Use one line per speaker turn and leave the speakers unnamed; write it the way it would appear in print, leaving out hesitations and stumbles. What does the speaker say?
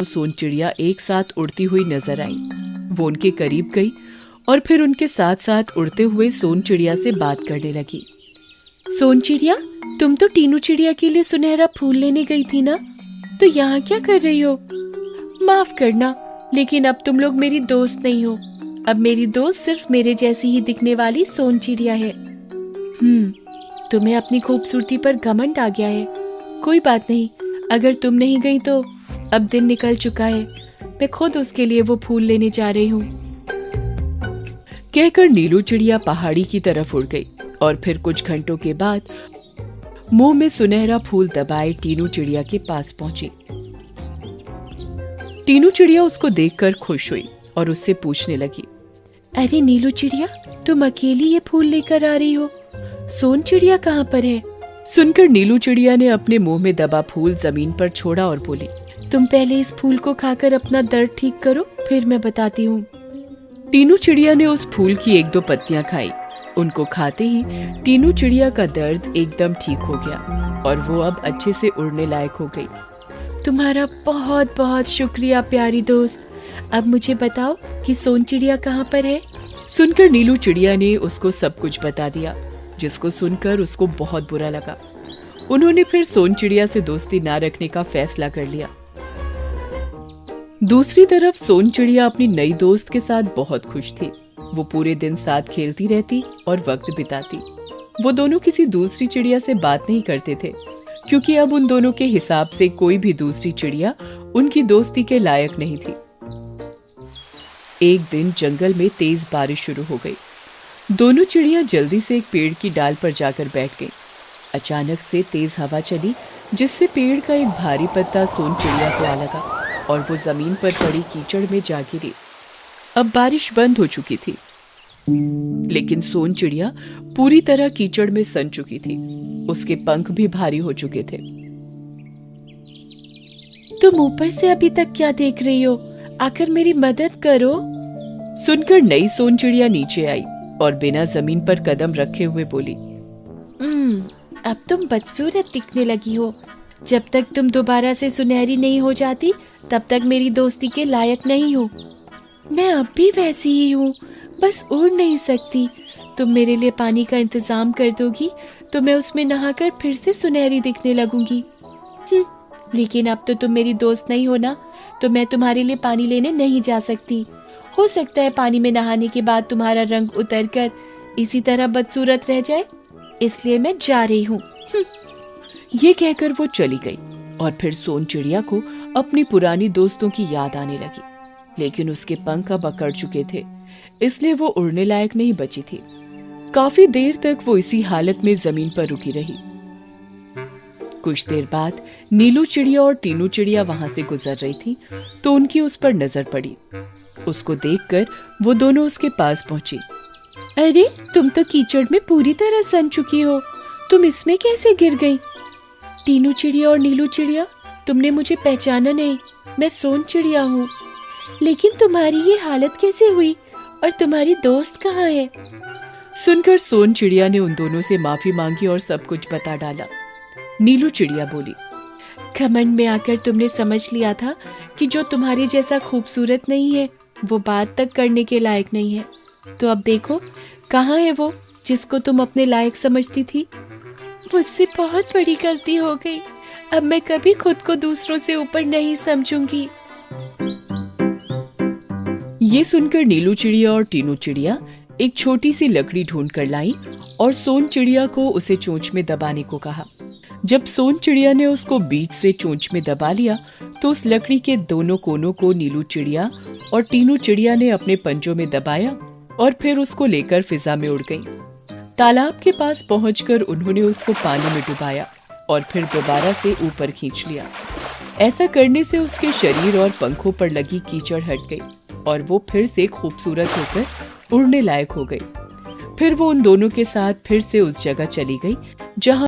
सोन चिड़िया एक साथ उड़ती हुई नजर आई। वो उनके करीब गई और फिर उनके साथ साथ उड़ते हुए सोन चिड़िया से बात करने लगी। सोन चिड़िया, तुम तो टीनू चिड़िया के लिए सुनहरा फूल लेने गई थी ना, तो यहाँ क्या कर रही हो? माफ करना, लेकिन अब तुम लोग मेरी दोस्त नहीं हो। अब मेरी दोस्त सिर्फ मेरे जैसी ही दिखने वाली सोन चिड़िया है। तुम्हें अपनी खूबसूरती पर घमंड आ गया है। कोई बात नहीं, अगर तुम नहीं गई तो अब दिन निकल चुका है। मैं खुद उसके लिए वो फूल लेने जा रही हूँ। कहकर नीलू चिड़िया पहाड़ी की तरफ उड़ गई और फिर कुछ घंटों के बाद मुंह में सुनहरा फूल दबाए टीनू चिड़िया के पास पहुंची। टीनू चिड़िया उसको देखकर खुश हुई और उससे पूछने लगी, अरे नीलू चिड़िया, तुम अकेली ये फूल लेकर आ रही हो? सोन चिड़िया कहाँ पर है? सुनकर नीलू चिड़िया ने अपने मुंह में दबा फूल जमीन पर छोड़ा और बोली, तुम पहले इस फूल को खाकर अपना दर्द ठीक करो, फिर मैं बताती हूँ। टीनू चिड़िया ने उस फूल की एक दो पत्तियां खाई। उनको खाते ही टीनू चिड़िया का दर्द एकदम ठीक हो गया और वो अब अच्छे से उड़ने लायक हो गई। तुम्हारा बहुत बहुत शुक्रिया प्यारी दोस्त। अब मुझे बताओ कि सोन चिड़िया कहाँ पर है? सुनकर नीलू चिड़िया ने उसको सब कुछ बता दिया, जिसको सुनकर उसको बहुत बुरा लगा। उन्होंने फिर सोन चिड़िया से दोस्ती ना रखने का फैसला कर लिया। दूसरी तरफ सोन चिड़िया अपनी नई दोस्त के साथ बहुत खुश थी। वो पूरे दिन साथ खेलती रहती और वक्त बिताती। वो दोनों किसी दूसरी चिड़िया से बात नहीं करते थे, क्योंकि अब उन दोनों के हिसाब से कोई भी दूसरी चिड़िया उनकी दोस्ती के लायक नहीं थी। एक दिन जंगल में तेज बारिश शुरू हो गई। दोनों चिड़िया जल्दी से एक पेड़ की डाल पर जाकर बैठ गईं। अचानक से तेज हवा चली, जिससे पेड़ का एक भारी पत्ता सोन चिड़िया को आ लगा और वो जमीन पर पड़ी कीचड़ में जा गिरी। अब बारिश बंद हो चुकी थी, लेकिन सोन चिड़िया पूरी तरह कीचड़ में सन चुकी थी। उसके पंख भी भारी हो चुके थे। तुम ऊपर से अभी तक क्या देख रही हो? आकर मेरी मदद करो। सुनकर नई सोन चिड़िया नीचे आई और बिना जमीन पर कदम रखे हुए बोली, अब तुम बदसूरत दिखने लगी हो। जब तक तुम दोबारा से सुनहरी नहीं हो जाती, तब तक मेरी दोस्ती के लायक नहीं हो। मैं अब भी वैसी ही हूँ, बस उड़ नहीं सकती। तुम मेरे लिए पानी का इंतजाम कर दोगी तो मैं उसमें नहाकर फिर से सुनहरी दिखने लगूंगी। लेकिन अब तो तुम मेरी दोस्त नहीं हो ना, तो मैं तुम्हारे लिए पानी लेने नहीं जा सकती। हो सकता है पानी में नहाने के बाद तुम्हारा रंग उतरकर इसी तरह बदसूरत रह जाए, इसलिए मैं जा रही हूँ। ये कहकर वो चली गई और फिर सोन चिड़िया को अपनी पुरानी दोस्तों की याद आने लगी, लेकिन उसके पंख अब अकड़ चुके थे, इसलिए वो उड़ने लायक नहीं बची थी। काफी देर तक वो इसी हालत में जमीन पर रुकी रही। कुछ देर बाद नीलू चिड़िया और टीनू चिड़िया वहां से गुजर रही थी, तो उनकी उस पर नजर पड़ी। उसको देखकर वो दोनों उसके पास पहुंची। अरे, तुम तो कीचड़ में पूरी तरह सन चुकी हो, तुम इसमें कैसे गिर गई? टीनू चिड़िया और नीलू चिड़िया, तुमने मुझे पहचाना नहीं। मैं सोन चिड़िया हूँ। लेकिन तुम्हारी ये हालत कैसे हुई और तुम्हारी दोस्त कहाँ है? सुनकर सोन चिड़िया ने उन दोनों से माफी मांगी और सब कुछ बता डाला। नीलू चिड़िया बोली, घमंड में आकर तुमने समझ लिया था कि जो तुम्हारे जैसा खूबसूरत नहीं है वो बात तक करने के लायक नहीं है। तो अब देखो, कहाँ है वो जिसको तुम अपने लायक समझती थी? मुझसे बहुत बड़ी गलती हो गई। अब मैं कभी खुद को दूसरों से ऊपर नहीं समझूंगी। ये सुनकर नीलू चिड़िया और टीनू चिड़िया एक छोटी सी लकड़ी ढूंढ कर लाई और सोन चिड़िया को उसे चोंच में दबाने को कहा। जब सोन चिड़िया ने उसको बीच से चोंच में दबा लिया, तो उस लकड़ी के दोनों कोनों को नीलू चिड़िया और टीनू चिड़िया ने अपने पंजों में दबाया और फिर उसको लेकर फिजा में उड़ गईं। तालाब के पास पहुंचकर उन्होंने उसको पानी में डुबाया और फिर दोबारा से ऊपर खींच लिया। ऐसा करने से उसके शरीर और पंखों पर लगी कीचड़ हट गई और वो फिर से खूबसूरत होकर उड़ने लायक हो गई। फिर वो उन दोनों के साथ फिर से उस जगह चली गई जहां